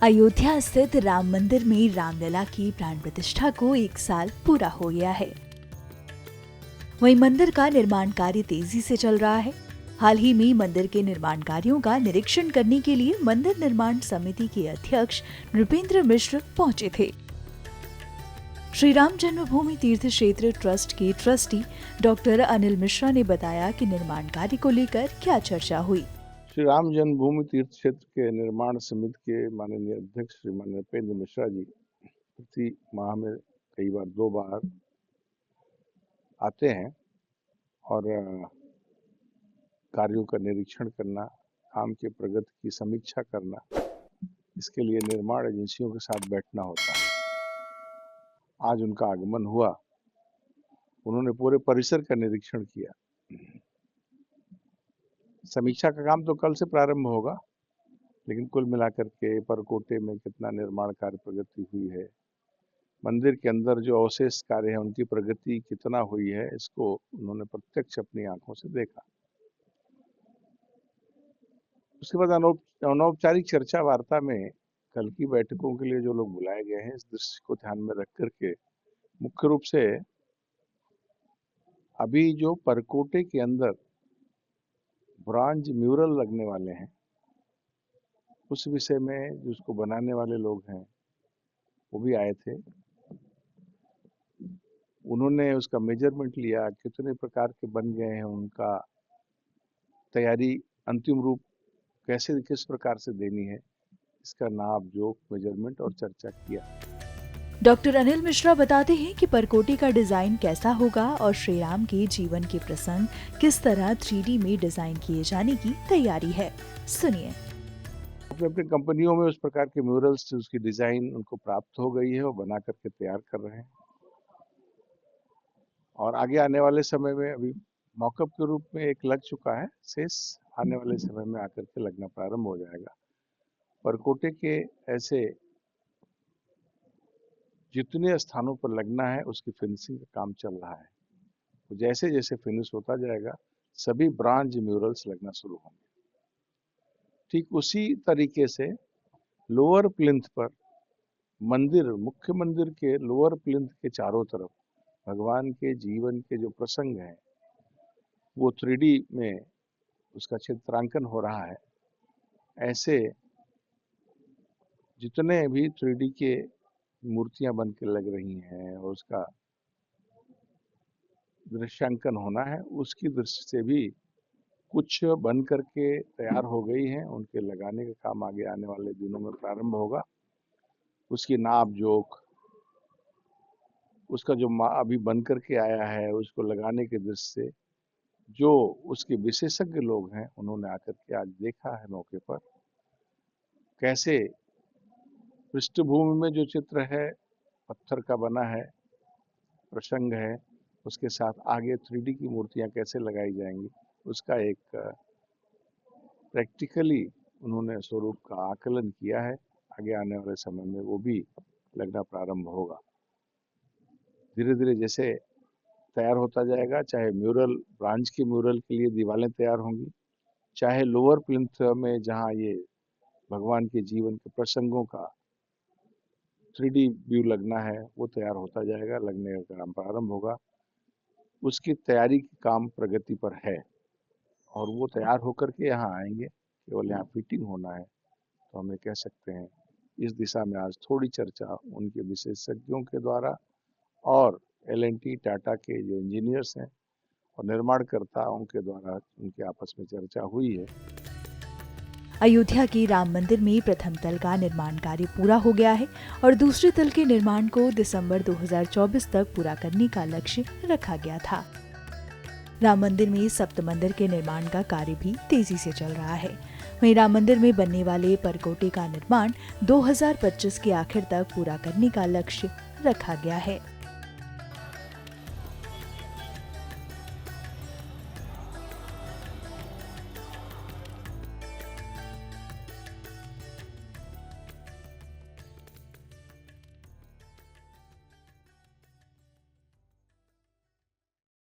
अयोध्या स्थित राम मंदिर में रामलला की प्राण प्रतिष्ठा को 1 साल पूरा हो गया है। वहीं मंदिर का निर्माण कार्य तेजी से चल रहा है। हाल ही में मंदिर के निर्माण कार्यों का निरीक्षण करने के लिए मंदिर निर्माण समिति के अध्यक्ष नृपेंद्र मिश्र पहुंचे थे। श्री राम जन्मभूमि तीर्थ क्षेत्र ट्रस्ट के ट्रस्टी डॉक्टर अनिल मिश्रा ने बताया कि निर्माण कार्य को लेकर क्या चर्चा हुई। श्री राम जन्मभूमि तीर्थ क्षेत्र के निर्माण समिति के माननीय अध्यक्ष श्रीमान नृपेंद्र मिश्रा जी प्रति माह में कई बार 2 बार आते हैं और कार्यों का निरीक्षण करना, काम के प्रगति की समीक्षा करना, इसके लिए निर्माण एजेंसियों के साथ बैठना होता है। आज उनका आगमन हुआ, उन्होंने पूरे परिसर का निरीक्षण किया। समीक्षा का काम तो कल से प्रारंभ होगा, लेकिन कुल मिलाकर के परकोटे में कितना निर्माण कार्य प्रगति हुई है, मंदिर के अंदर जो अवशेष कार्य है उनकी प्रगति कितना हुई है, इसको उन्होंने प्रत्यक्ष अपनी आंखों से देखा। उसके बाद अनौपचारिक चर्चा वार्ता में कल की बैठकों के लिए जो लोग बुलाए गए हैं, इस दृश्य को ध्यान में रख करके मुख्य रूप से अभी जो परकोटे के अंदर ब्रॉन्ज म्यूरल लगने वाले हैं, उस विषय में जो उसको बनाने वाले लोग हैं वो भी आए थे। उन्होंने उसका मेजरमेंट लिया, कितने प्रकार के बन गए हैं, उनका तैयारी अंतिम रूप कैसे किस प्रकार से देनी है, इसका नाप जोख मेजरमेंट और चर्चा किया। डॉक्टर अनिल मिश्रा बताते हैं कि परकोटे का डिजाइन कैसा होगा और श्री राम के जीवन के प्रसंग किस तरह 3D में डिजाइन किए जाने की तैयारी है। सुनिए। अपनी कंपनियों में उस प्रकार के म्यूरल्स से उसकी डिजाइन उनको प्राप्त हो गई है और बना करके तैयार कर रहे हैं, और आगे आने वाले समय में अभी मॉकअप के रूप में एक लग चुका है, शेष आने वाले समय में आकर के लगना प्रारंभ हो जाएगा। परकोटे के ऐसे जितने स्थानों पर लगना है उसकी फिनिशिंग का काम चल रहा है। तो जैसे जैसे फिनिश होता जाएगा सभी ब्रॉन्ज म्यूरल्स लगना शुरू होंगे। ठीक उसी तरीके से लोअर प्लिंथ पर मंदिर, मुख्य मंदिर के लोअर प्लिंथ के चारों तरफ भगवान के जीवन के जो प्रसंग हैं वो 3D में उसका चित्रांकन हो रहा है। ऐसे जितने भी 3D के मूर्तियां बन के लग रही हैं और उसका दृश्यांकन होना है, उसकी दृष्टि से भी कुछ बन करके तैयार हो गई हैं, उनके लगाने का काम आगे आने वाले दिनों में प्रारंभ होगा। उसकी नाप जोख, उसका जो अभी बन करके आया है, उसको लगाने की दृष्टि से जो उसके विशेषज्ञ लोग हैं उन्होंने आकर के आज देखा है मौके पर, कैसे पृष्ठभूमि में जो चित्र है पत्थर का बना है, प्रसंग है, उसके साथ आगे 3D की मूर्तियां कैसे लगाई जाएंगी, उसका एक प्रैक्टिकली उन्होंने स्वरूप का आकलन किया है। आगे आने वाले समय में वो भी लगना प्रारंभ होगा। धीरे धीरे जैसे तैयार होता जाएगा, चाहे म्यूरल, ब्रॉन्ज के म्यूरल के लिए दीवारें तैयार होंगी, चाहे लोअर प्लिंथ में जहाँ ये भगवान के जीवन के प्रसंगों का 3D व्यू लगना है वो तैयार होता जाएगा, लगने का काम प्रारंभ होगा। उसकी तैयारी की काम प्रगति पर है और वो तैयार होकर के यहाँ आएंगे, केवल यहाँ फिटिंग होना है। तो हम ये कह सकते हैं इस दिशा में आज थोड़ी चर्चा उनके विशेषज्ञों के द्वारा और L&T टाटा के जो इंजीनियर्स हैं और निर्माणकर्ताओं के द्वारा उनके आपस में चर्चा हुई है। अयोध्या के राम मंदिर में प्रथम तल का निर्माण कार्य पूरा हो गया है और दूसरे तल के निर्माण को दिसंबर 2024 तक पूरा करने का लक्ष्य रखा गया था। राम मंदिर में सप्त मंदिर के निर्माण का कार्य भी तेजी से चल रहा है। वहीं राम मंदिर में बनने वाले परकोटे का निर्माण 2025 के आखिर तक पूरा करने का लक्ष्य रखा गया है।